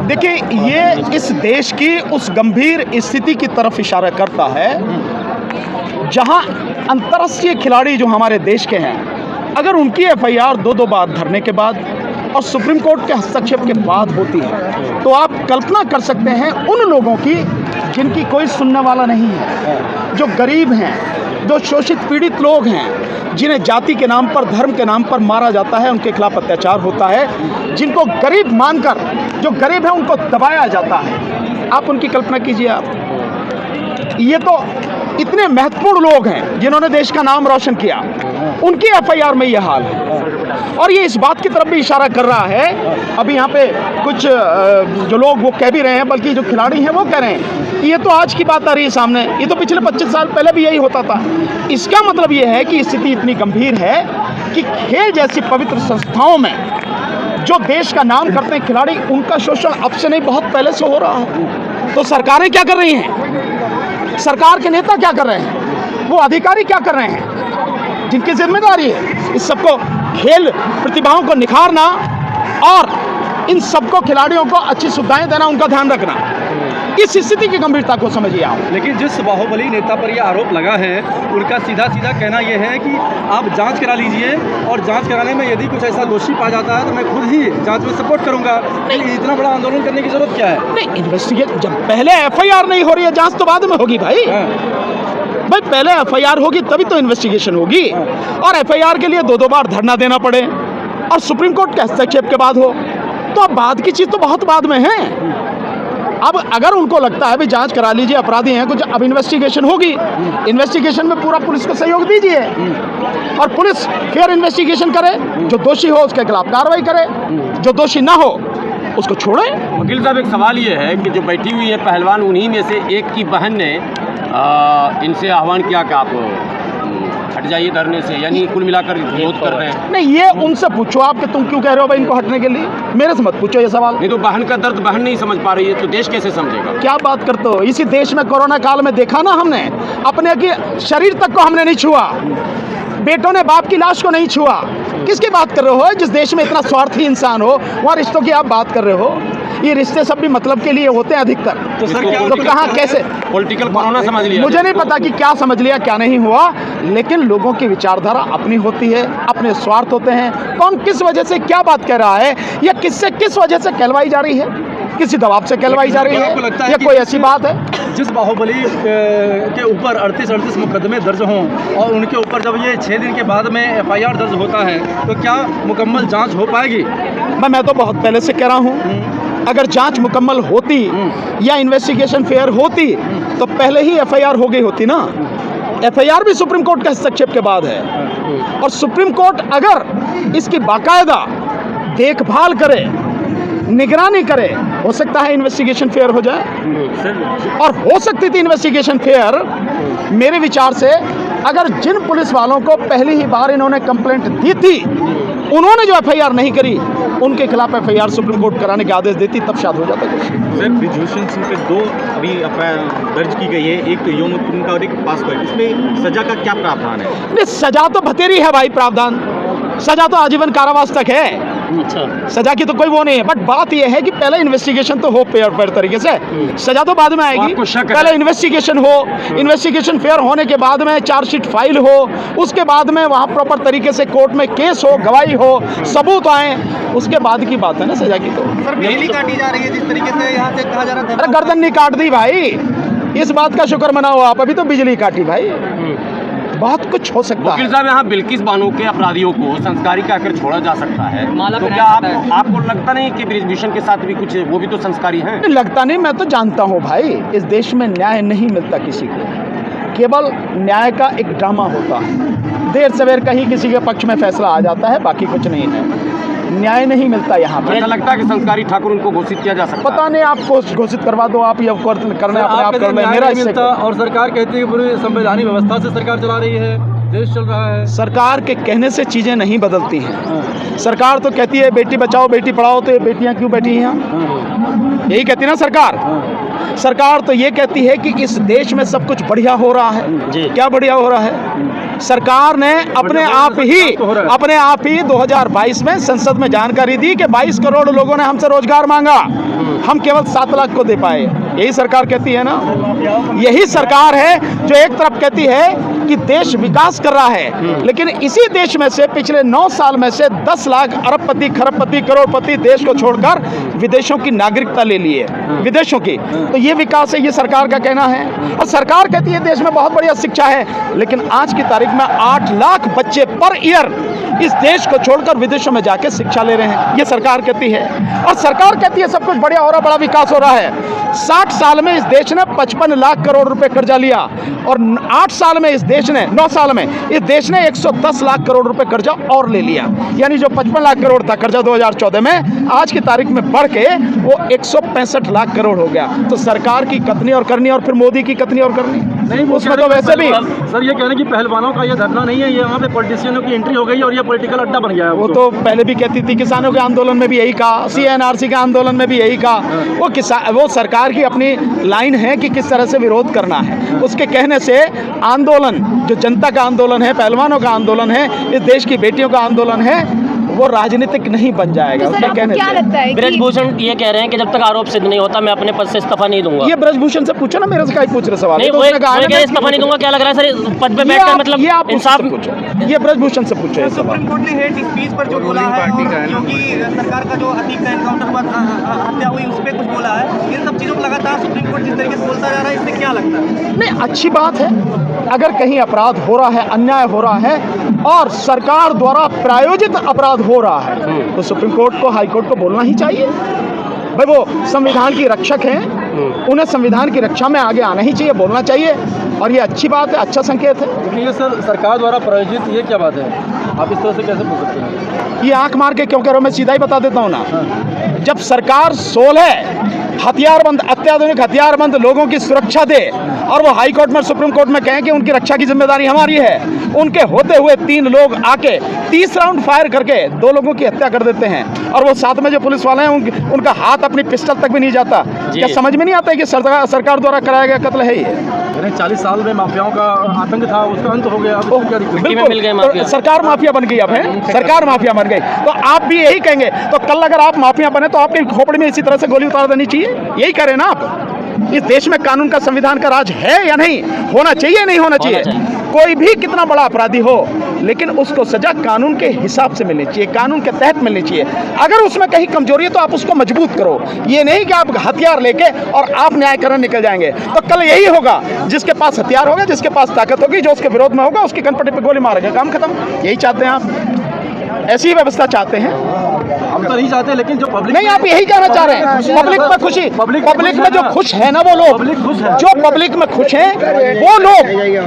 देखिए, ये इस देश की उस गंभीर स्थिति की तरफ इशारा करता है जहां अंतर्राष्ट्रीय खिलाड़ी जो हमारे देश के हैं, अगर उनकी FIR 2 बार धरने के बाद और सुप्रीम कोर्ट के हस्तक्षेप के बाद होती है, तो आप कल्पना कर सकते हैं उन लोगों की जिनकी कोई सुनने वाला नहीं है, जो गरीब हैं, जो शोषित पीड़ित लोग हैं, जिन्हें जाति के नाम पर, धर्म के नाम पर मारा जाता है, उनके खिलाफ अत्याचार होता है, जिनको गरीब मानकर, जो गरीब है उनको दबाया जाता है। आप उनकी कल्पना कीजिए। आप ये तो इतने महत्वपूर्ण लोग हैं जिन्होंने देश का नाम रोशन किया, उनकी FIR में ये हाल है। और ये इस बात की तरफ भी इशारा कर रहा है, अभी यहाँ पे कुछ जो लोग वो कह भी रहे हैं, बल्कि जो खिलाड़ी हैं वो कह रहे हैं ये तो आज की बात आ रही है सामने, ये तो पिछले 25 साल पहले भी यही होता था। इसका मतलब ये है कि स्थिति इतनी गंभीर है कि खेल जैसी पवित्र संस्थाओं में जो देश का नाम करते हैं खिलाड़ी, उनका शोषण अब से नहीं बहुत पहले से हो रहा है। तो सरकारें क्या कर रही हैं? सरकार के नेता क्या कर रहे हैं? वो अधिकारी क्या कर रहे हैं जिनकी जिम्मेदारी है इस सबको, खेल प्रतिभाओं को निखारना और इन सबको, खिलाड़ियों को अच्छी सुविधाएं देना, उनका ध्यान रखना। इस स्थिति की गंभीरता को समझिए आप। लेकिन जिस बाहुबली नेता पर यह आरोप लगा है, उनका सीधा सीधा कहना यह है कि आप जांच करा लीजिए, और जांच कराने में यदि कुछ ऐसा दोषी पाया जाता है तो मैं खुद ही जांच में सपोर्ट करूंगा। नहीं, इतना बड़ा आंदोलन करने की जरूरत क्या है? नहीं, इन्वेस्टिगेट जब पहले FIR नहीं हो रही है, जांच तो बाद में होगी भाई। भाई पहले FIR होगी तभी तो इन्वेस्टिगेशन होगी, और FIR के लिए 2 बार धरना देना पड़े और सुप्रीम कोर्ट के हस्तक्षेप के बाद हो, तो अब बाद की चीज तो बहुत बाद में है। अब अगर उनको लगता है भी जांच करा लीजिए, अपराधी हैं कुछ, अब इन्वेस्टिगेशन होगी, इन्वेस्टिगेशन में पूरा पुलिस को सहयोग दीजिए और पुलिस फेयर इन्वेस्टिगेशन करे, जो दोषी हो उसके खिलाफ कार्रवाई करे, जो दोषी ना हो उसको छोड़े। वकील साहब, एक सवाल ये है कि जो बैठी हुई है पहलवान, उन्हीं में से एक की बहन ने इनसे आह्वान किया कि आप हट जाइए धरने से, यानी कुल मिलाकर विरोध कर रहे हैं। नहीं, ये उनसे पूछो आप कि तुम क्यों कह रहे हो भाई इनको हटने के लिए, मेरे से मत पूछो ये सवाल। नहीं तो बहन का दर्द बहन नहीं समझ पा रही है तो देश कैसे समझेगा? क्या बात करते हो? इसी देश में कोरोना काल में देखा ना हमने, अपने की शरीर तक को हमने नहीं छुआ, बेटों ने बाप की लाश को नहीं छुआ। किसकी बात कर रहे हो? जिस देश में इतना स्वार्थी इंसान हो वहाँ रिश्तों की आप बात कर रहे हो? ये रिश्ते सब भी मतलब के लिए होते हैं अधिकतर। तो सर तो कहाँ कैसे पॉलिटिकल कोरोना समझ लिया? मुझे नहीं पता कि क्या समझ लिया क्या नहीं हुआ, लेकिन लोगों की विचारधारा अपनी होती है, अपने स्वार्थ होते हैं। कौन किस वजह से क्या बात कह रहा है, या किससे किस वजह से कहलवाई जा रही है, किसी दबाव से कहलवाई जा रही है, या कोई ऐसी बात है? जिस बाहुबली के ऊपर 38 मुकदमे दर्ज हों और उनके ऊपर जब ये 6 दिन के बाद में FIR दर्ज होता है, तो क्या मुकम्मल जांच हो पाएगी? मैं तो बहुत पहले से कह रहा हूँ, अगर जांच मुकम्मल होती या इन्वेस्टिगेशन फेयर होती तो पहले ही FIR हो गई होती ना। FIR भी सुप्रीम कोर्ट के हस्तक्षेप के बाद है, और सुप्रीम कोर्ट अगर इसकी बाकायदा देखभाल करे, निगरानी करे, हो सकता है इन्वेस्टिगेशन फेयर हो जाए, सर और हो सकती थी इन्वेस्टिगेशन फेयर मेरे विचार से अगर जिन पुलिस वालों को पहली ही बार इन्होंने कंप्लेंट दी थी उन्होंने जो एफआईआर नहीं करी उनके खिलाफ एफआईआर सुप्रीम कोर्ट कराने के आदेश देती, तब शायद हो जाता कुछ। सर ब्रिजभूषण सिंह पे 2 अभी एफआईआर दर्ज की गई है, एक तो यौन उत्पीड़न का और एक पासको है। इसमें सजा का क्या प्रावधान है? नहीं, सजा तो बतेरी है भाई, प्रावधान सजा तो आजीवन कारावास तक है। अच्छा, सजा की तो कोई वो नहीं है, बट बात यह है कि पहले इन्वेस्टिगेशन तो हो फेयर तरीके से, सजा तो बाद में आएगी। आपको शक है? पहले इन्वेस्टिगेशन हो, इन्वेस्टिगेशन फेयर होने के बाद में चार्जशीट फाइल हो, उसके बाद में वहाँ प्रॉपर तरीके से कोर्ट में केस हो, गवाही हो, सबूत आए, उसके बाद की बात है ना सजा की। तो सर बिजली काटी जा रही है जिस तरीके से यहाँ से कहा जा रहा है। अरे गर्दन नहीं काट दी भाई, इस बात का शुक्र मनाओ आप, अभी तो बिजली काटी भाई। बहुत कुछ हो सकता वकील है। साहब यहाँ बिल्किस बानो के अपराधियों को संस्कारी कहकर छोड़ा जा सकता है, तो क्या आपको लगता नहीं कि ब्रिजभूषण के साथ भी कुछ, वो भी तो संस्कारी हैं? लगता नहीं, मैं तो जानता हूँ भाई, इस देश में न्याय नहीं मिलता किसी को, केवल न्याय का एक ड्रामा होता है। देर सवेर कहीं किसी के पक्ष में फैसला आ जाता है, बाकी कुछ नहीं है, न्याय नहीं मिलता यहाँ पर। ऐसा लगता है कि संस्कारी ठाकुर उनको घोषित किया जा सकता है? पता नहीं, आपको घोषित करवा दो, आप ये करना अपने आप कर लें, मेरा इससे और सरकार कहती है पूरी संवैधानिक व्यवस्था से सरकार चला रही है, देश चल रहा है। सरकार के कहने से चीज़ें नहीं बदलती हैं। सरकार तो कहती है बेटी बचाओ बेटी पढ़ाओ, तो ये बेटियां क्यों बैठी हैं यहाँ? यही कहती है ना सरकार। सरकार तो ये कहती है कि इस देश में सब कुछ बढ़िया हो रहा है। क्या बढ़िया हो रहा है? सरकार ने अपने आप ही 2022 में संसद में जानकारी दी कि 22 करोड़ लोगों ने हमसे रोजगार मांगा, हम केवल 7 लाख को दे पाए। यही सरकार कहती है ना, यही सरकार है जो एक तरफ कहती है कि देश विकास कर रहा है, लेकिन इसी देश में से पिछले 9 साल में से 10 लाख अरबपति, खरबपति, करोड़पति देश को छोड़कर विदेशों की नागरिकता ले ली है, विदेशों की। तो ये विकास है, ये सरकार का कहना है। और सरकार कहती है देश में बहुत बढ़िया शिक्षा है, लेकिन आज की तारीख में 8 लाख बच्चे पर ईयर इस देश को छोड़कर विदेशों में जाके शिक्षा ले रहे हैं, ये सरकार कहती है। और सरकार कहती है सब कुछ बढ़िया हो रहा, बड़ा विकास हो रहा है। 60 साल में इस देश ने 55 लाख करोड़ रुपए कर्जा लिया, और 8 साल में इस देश ने, 9 साल में इस देश ने 110 लाख करोड़ रुपए कर्जा और ले लिया। यानी जो 55 लाख करोड़ था कर्जा 2014 में, आज की तारीख में बढ़ के वो 165 लाख करोड़ हो गया। तो सरकार की कथनी और करनी, और फिर मोदी की कथनी और करनी नहीं, उसमें तो वैसे भी सर ये कह रहे हैं कि पहलवानों का ये धरना नहीं है, ये वहाँ पे पॉलिटिशियनों की एंट्री हो गई और ये पॉलिटिकल अड्डा बन गया है। वो तो पहले भी कहती थी, किसानों के आंदोलन में भी यही कहा, CNRC के आंदोलन में भी यही कहा। वो सरकार की अपनी लाइन है कि किस तरह से विरोध करना है। उसके कहने से आंदोलन, जो जनता का आंदोलन है, पहलवानों का आंदोलन है, इस देश की बेटियों का आंदोलन है, वो राजनीतिक नहीं बन जाएगा। तो कहने क्या लगता है? ब्रजभूषण ये कह रहे हैं कि जब तक आरोप सिद्ध नहीं होता मैं अपने पद से इस्तीफा नहीं दूंगा। ये ब्रजभूषण से पूछो ना, मेरे से क्या पूछ रहे सवाल? नहीं, तो वो उसने कहा है ना इस्तीफा नहीं दूंगा, क्या लग रहा है सर पद पे बैठकर, मतलब ये आप इंसाफ पूछो, ये ब्रजभूषण से पूछो। सुप्रीम कोर्ट ने हेट स्पीच पर जो बोला है, क्योंकि सरकार का जो अतीक का एनकाउंटर हुआ, हत्या हुई, उस पर कुछ बोला है। इन सब चीज़ों को लगातार सुप्रीम कोर्ट जिस तरीके से बोलता जा रहा है, इससे क्या लगता है? नहीं, अच्छी बात है। अगर कहीं अपराध हो रहा है, अन्याय हो रहा है और सरकार द्वारा प्रायोजित अपराध हो रहा है, तो सुप्रीम कोर्ट को, हाई कोर्ट को बोलना ही चाहिए। भाई वो संविधान की रक्षक हैं, उन्हें संविधान की रक्षा में आगे आना ही चाहिए, बोलना चाहिए, और ये अच्छी बात है, अच्छा संकेत है। लेकिन ये सर सरकार द्वारा प्रायोजित, ये क्या बात है? आप इस तरह से कैसे पूछ सकते हैं? ये आंख मार के क्यों कह रहे हो? मैं सीधा ही बता देता हूँ ना। जब सरकार 16 हथियारबंद, अत्याधुनिक हथियारबंद लोगों की सुरक्षा दे, और वो हाई कोर्ट में, सुप्रीम कोर्ट में कहें कि उनकी रक्षा की जिम्मेदारी हमारी है, उनके होते हुए 3 लोग आके 30 राउंड फायर करके 2 लोगों की हत्या कर देते हैं, और वो साथ में जो पुलिस वाले हैं उनका हाथ अपनी पिस्टल तक भी नहीं जाता, क्या समझ में नहीं आता है कि सरकार द्वारा कराया गया कत्ल है ये? 40 साल में माफियाओं का आतंक था, उसका अंत हो गया। बिल्कुल, सरकार माफिया बन गई। अब है सरकार माफिया बन गई, तो आप भी यही कहेंगे। तो कल अगर आप माफिया बने तो आपकी खोपड़ी में इसी तरह से गोली उतार देनी चाहिए, यही करें ना आप। इस देश में कानून का, संविधान का राज है या नहीं? होना चाहिए, नहीं होना चाहिए? कोई भी कितना बड़ा अपराधी हो, लेकिन उसको सजा कानून के हिसाब से मिलनी चाहिए, कानून के तहत मिलनी चाहिए। अगर उसमें कहीं कमजोरी है तो आप उसको मजबूत करो, ये नहीं कि आप हथियार लेके और आप न्याय करने निकल जाएंगे। तो कल यही होगा, जिसके पास हथियार होगा, जिसके पास ताकत होगी, जो उसके विरोध में होगा, उसकी कनपट्टी पे गोली मारेगा, काम खत्म। यही चाहते हैं आप? ऐसी ही व्यवस्था चाहते हैं? हम तो नहीं चाहते, लेकिन जो पब्लिक नहीं, आप यही कहना चाह रहे हैं पब्लिक में खुशी, पब्लिक में जो खुश है ना वो लोग, पब्लिक खुश है। जो पब्लिक में खुश हैं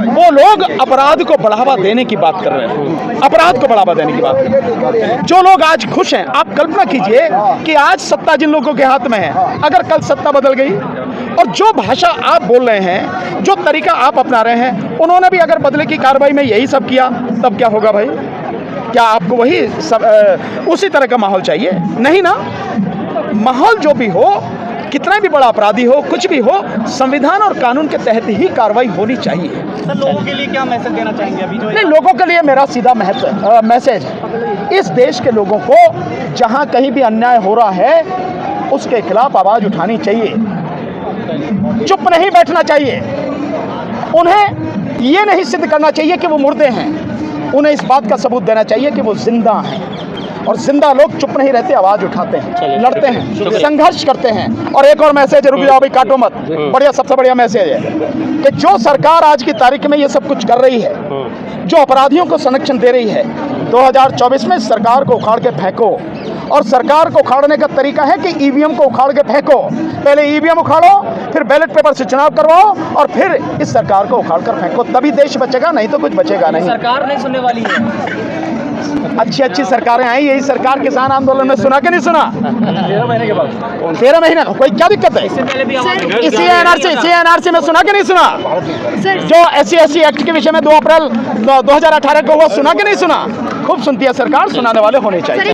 वो लोग अपराध को बढ़ावा देने की बात कर रहे हैं, अपराध को बढ़ावा देने की बात कर रहे हैं। जो लोग आज खुश हैं, आप कल्पना कीजिए कि आज सत्ता जिन लोगों के हाथ में है, अगर कल सत्ता बदल गई और जो भाषा आप बोल रहे हैं, जो तरीका आप अपना रहे हैं, उन्होंने भी अगर बदले की कार्रवाई में यही सब किया, तब क्या होगा भाई? क्या आपको वही उसी तरह का माहौल चाहिए? नहीं ना। माहौल जो भी हो, कितना भी बड़ा अपराधी हो, कुछ भी हो, संविधान और कानून के तहत ही कार्रवाई होनी चाहिए। सर, लोगों के लिए क्या मैसेज देना चाहेंगे अभी जो नहीं, लोगों के लिए मेरा सीधा मैसेज है, इस देश के लोगों को जहां कहीं भी अन्याय हो रहा है उसके खिलाफ आवाज उठानी चाहिए, चुप नहीं बैठना चाहिए। उन्हें ये नहीं सिद्ध करना चाहिए कि वो मुर्दे हैं, उन्हें इस बात का सबूत देना चाहिए कि वो जिंदा हैं, और जिंदा लोग चुप नहीं रहते, आवाज उठाते हैं, लड़ते हैं, संघर्ष करते हैं। और एक और मैसेज है, रुक जाओ भाई, काटो मत, बढ़िया, सबसे बढ़िया मैसेज है कि जो सरकार आज की तारीख में ये सब कुछ कर रही है, जो अपराधियों को संरक्षण दे रही है, 2024 में सरकार को उखाड़ के फेंको। और सरकार को उखाड़ने का तरीका है कि ईवीएम को उखाड़ के फेंको। पहले ईवीएम उखाड़ो, फिर बैलेट पेपर से चुनाव करवाओ, और फिर इस सरकार को उखाड़ कर फेंको, तभी देश बचेगा, नहीं तो कुछ बचेगा नहीं। सरकार नहीं सुनने वाली है। अच्छी अच्छी सरकारें आई, यही सरकार किसान आंदोलन में सुना कि नहीं सुना? 13 महीने के बाद, 13 महीने, कोई क्या दिक्कत है? इसी एनआरसी में सुना कि नहीं सुना? जो SC एक्ट के विषय में 2 अप्रैल 2018 को हुआ, सुना कि नहीं सुना? खूब सुनती है सरकार, सुनाने वाले होने चाहिए।